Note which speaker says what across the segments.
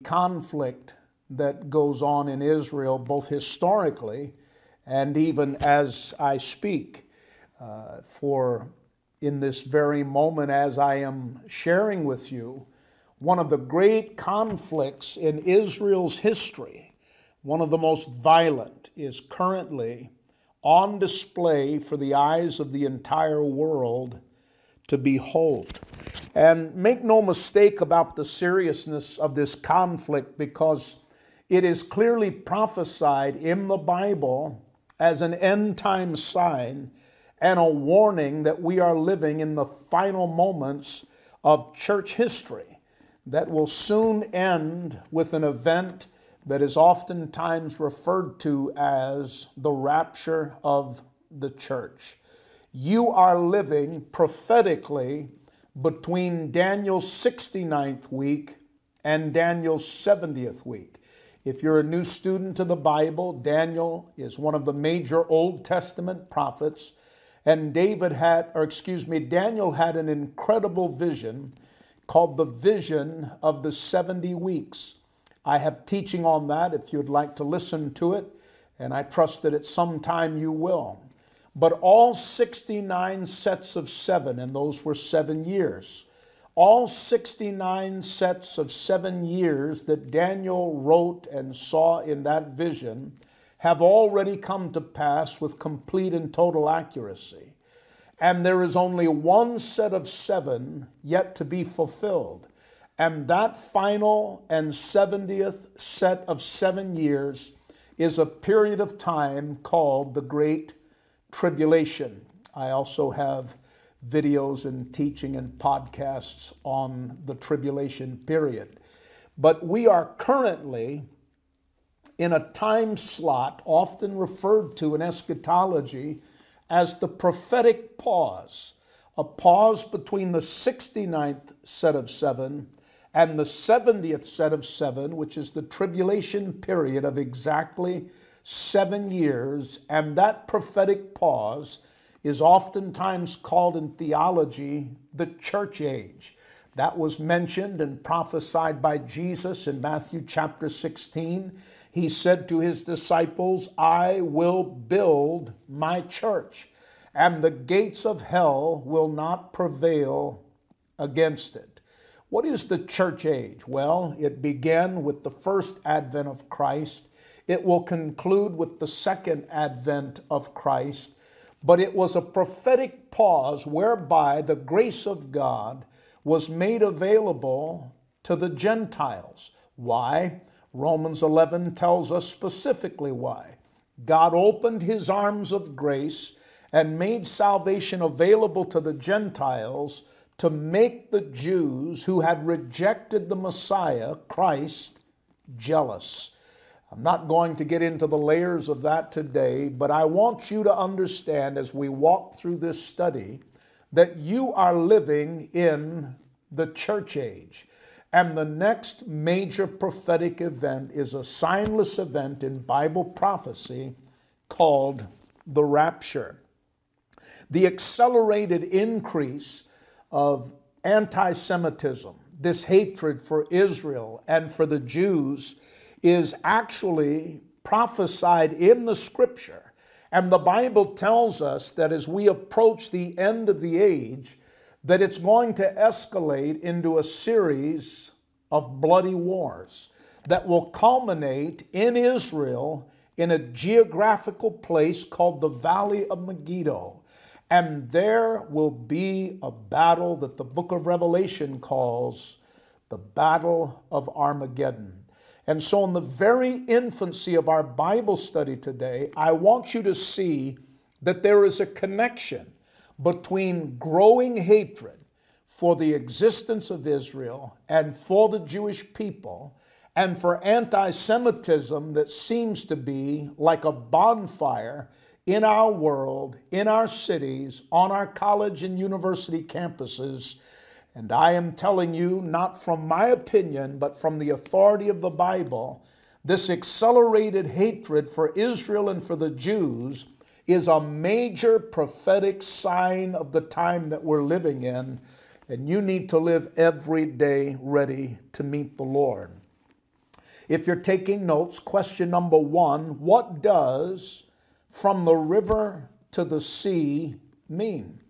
Speaker 1: conflict that goes on in Israel, both historically and even as I speak. For in this very moment, as I am sharing with you, one of the great conflicts in Israel's history, one of the most violent, is currently on display for the eyes of the entire world to behold. And make no mistake about the seriousness of this conflict, because it is clearly prophesied in the Bible as an end-time sign and a warning that we are living in the final moments of church history that will soon end with an event that is oftentimes referred to as the rapture of the church. You are living prophetically between Daniel's 69th week and Daniel's 70th week. If you're a new student to the Bible, Daniel is one of the major Old Testament prophets, and Daniel had an incredible vision called the vision of the 70 weeks. I have teaching on that if you'd like to listen to it, and I trust that at some time you will. But all 69 sets of 7, and those were 7 years, all 69 sets of 7 years that Daniel wrote and saw in that vision have already come to pass with complete and total accuracy. And there is only one set of 7 yet to be fulfilled. And that final and 70th set of 7 years is a period of time called the Great Tribulation. I also have videos and teaching and podcasts on the tribulation period. But we are currently in a time slot often referred to in eschatology as the prophetic pause, a pause between the 69th set of 7 and the 70th set of 7, which is the tribulation period of exactly 7 years. And that prophetic pause is oftentimes called in theology the church age. That was mentioned and prophesied by Jesus in Matthew chapter 16. He said to his disciples, "I will build my church, and the gates of hell will not prevail against it." What is the church age? Well, it began with the first advent of Christ. It will conclude with the second advent of Christ. But it was a prophetic pause whereby the grace of God was made available to the Gentiles. Why? Romans 11 tells us specifically why. God opened his arms of grace and made salvation available to the Gentiles to make the Jews who had rejected the Messiah, Christ, jealous. I'm not going to get into the layers of that today, but I want you to understand as we walk through this study that you are living in the church age. And the next major prophetic event is a signless event in Bible prophecy called the rapture. The accelerated increase of anti-Semitism, this hatred for Israel and for the Jews, is actually prophesied in the Scripture. And the Bible tells us that as we approach the end of the age, that it's going to escalate into a series of bloody wars that will culminate in Israel in a geographical place called the Valley of Megiddo. And there will be a battle that the book of Revelation calls the Battle of Armageddon. And so in the very infancy of our Bible study today, I want you to see that there is a connection between growing hatred for the existence of Israel and for the Jewish people, and for anti-Semitism that seems to be like a bonfire in our world, in our cities, on our college and university campuses. And I am telling you, not from my opinion, but from the authority of the Bible, this accelerated hatred for Israel and for the Jews is a major prophetic sign of the time that we're living in, and you need to live every day ready to meet the Lord. If you're taking notes, question number 1, what does from the river to the sea mean?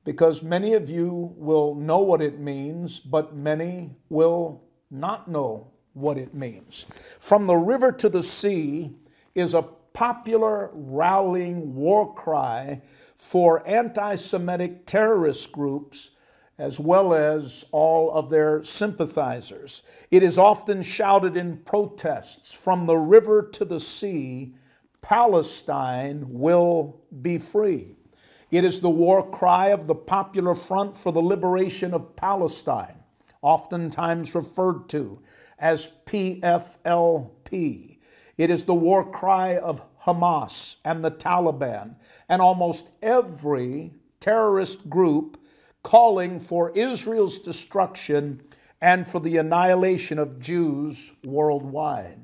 Speaker 1: Because many of you will know what it means, but many will not know what it means. From the river to the sea is a popular rallying war cry for anti-Semitic terrorist groups as well as all of their sympathizers. It is often shouted in protests, from the river to the sea, Palestine will be free. It is the war cry of the Popular Front for the Liberation of Palestine, oftentimes referred to as PFLP. It is the war cry of Hamas and the Taliban and almost every terrorist group calling for Israel's destruction and for the annihilation of Jews worldwide.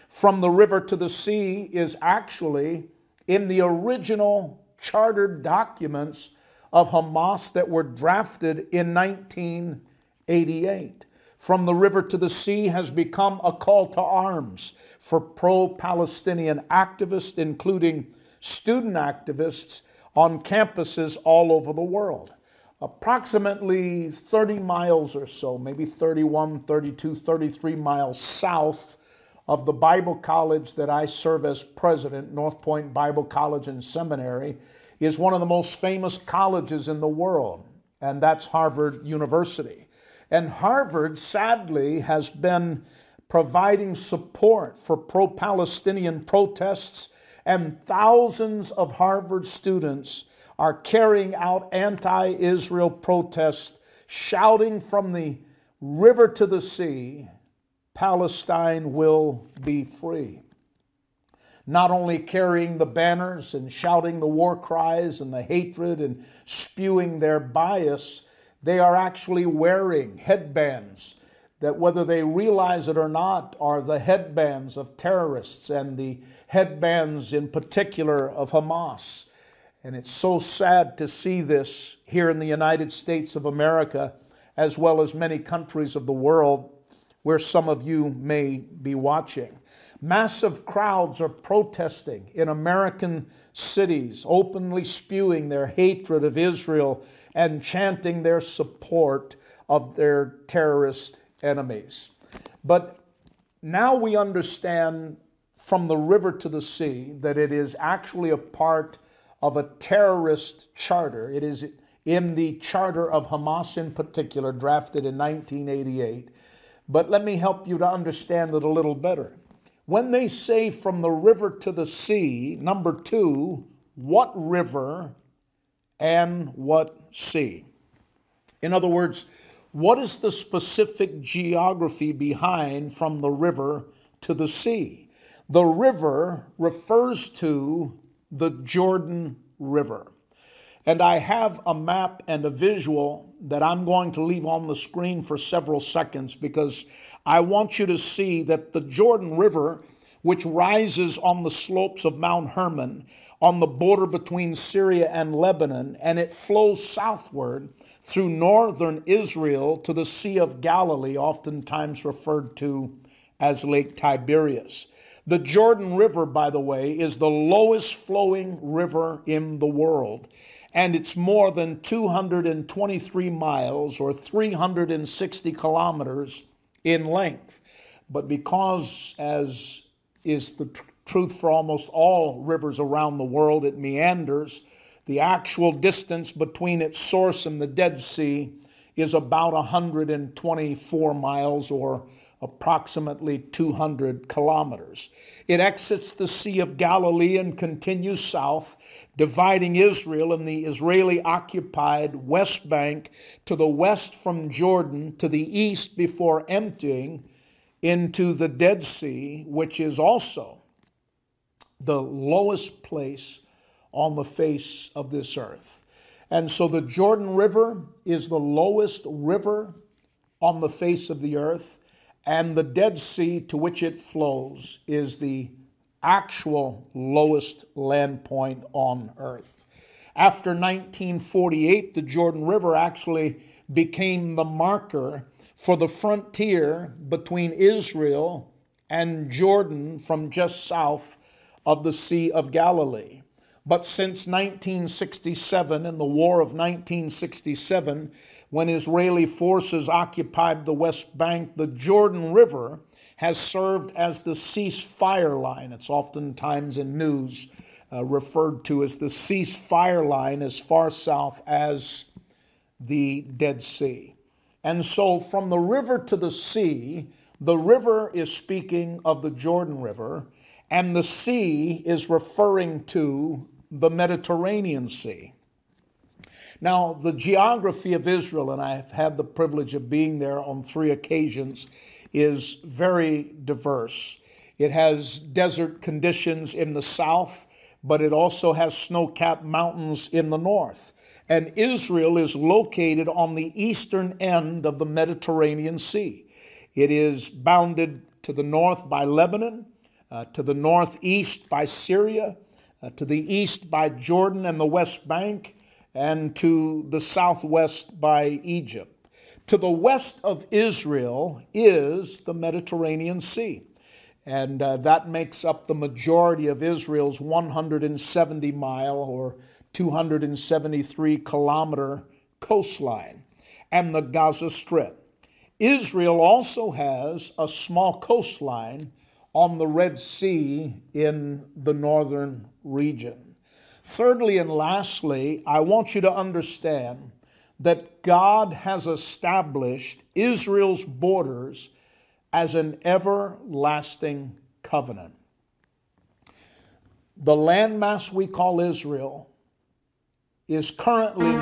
Speaker 1: From the river to the sea is actually in the original chartered documents of Hamas that were drafted in 1988. From the river to the sea has become a call to arms for pro-Palestinian activists, including student activists on campuses all over the world. Approximately 30 miles or so, maybe 31, 32, 33 miles south of the Bible college that I serve as president, North Point Bible College and Seminary, is one of the most famous colleges in the world, and that's Harvard University. And Harvard, sadly, has been providing support for pro-Palestinian protests, and thousands of Harvard students are carrying out anti-Israel protests, shouting from the river to the sea, Palestine will be free. Not only carrying the banners and shouting the war cries and the hatred and spewing their bias, they are actually wearing headbands that, whether they realize it or not, are the headbands of terrorists and the headbands in particular of Hamas. And it's so sad to see this here in the United States of America, as well as many countries of the world where some of you may be watching. Massive crowds are protesting in American cities, openly spewing their hatred of Israel and chanting their support of their terrorist enemies. But now we understand from the river to the sea that it is actually a part of a terrorist charter. It is in the charter of Hamas in particular, drafted in 1988. But let me help you to understand it a little better. When they say from the river to the sea, number 2, what river and what sea? In other words, what is the specific geography behind from the river to the sea? The river refers to the Jordan River. And I have a map and a visual that I'm going to leave on the screen for several seconds because I want you to see that the Jordan River, which rises on the slopes of Mount Hermon on the border between Syria and Lebanon, and it flows southward through northern Israel to the Sea of Galilee, oftentimes referred to as Lake Tiberias. The Jordan River, by the way, is the lowest flowing river in the world, and it's more than 223 miles or 360 kilometers in length. But because, as is the truth for almost all rivers around the world, it meanders, the actual distance between its source and the Dead Sea is about 124 miles or approximately 200 kilometers. It exits the Sea of Galilee and continues south, dividing Israel in the Israeli-occupied West Bank to the west from Jordan to the east before emptying into the Dead Sea, which is also the lowest place on the face of this earth. And so the Jordan River is the lowest river on the face of the earth, and the Dead Sea to which it flows is the actual lowest land point on earth. After 1948, the Jordan River actually became the marker for the frontier between Israel and Jordan from just south of the Sea of Galilee. But since 1967, in the War of 1967, when Israeli forces occupied the West Bank, the Jordan River has served as the ceasefire line. It's oftentimes in news referred to as the ceasefire line as far south as the Dead Sea. And so from the river to the sea, the river is speaking of the Jordan River, and the sea is referring to the Mediterranean Sea. Now, the geography of Israel, and I've had the privilege of being there on 3 occasions, is very diverse. It has desert conditions in the south, but it also has snow-capped mountains in the north. And Israel is located on the eastern end of the Mediterranean Sea. It is bounded to the north by Lebanon, to the northeast by Syria, to the east by Jordan and the West Bank, and to the southwest by Egypt. To the west of Israel is the Mediterranean Sea, and that makes up the majority of Israel's 170-mile or 273-kilometer coastline and the Gaza Strip. Israel also has a small coastline on the Red Sea in the northern region. Thirdly and lastly, I want you to understand that God has established Israel's borders as an everlasting covenant. The landmass we call Israel is currently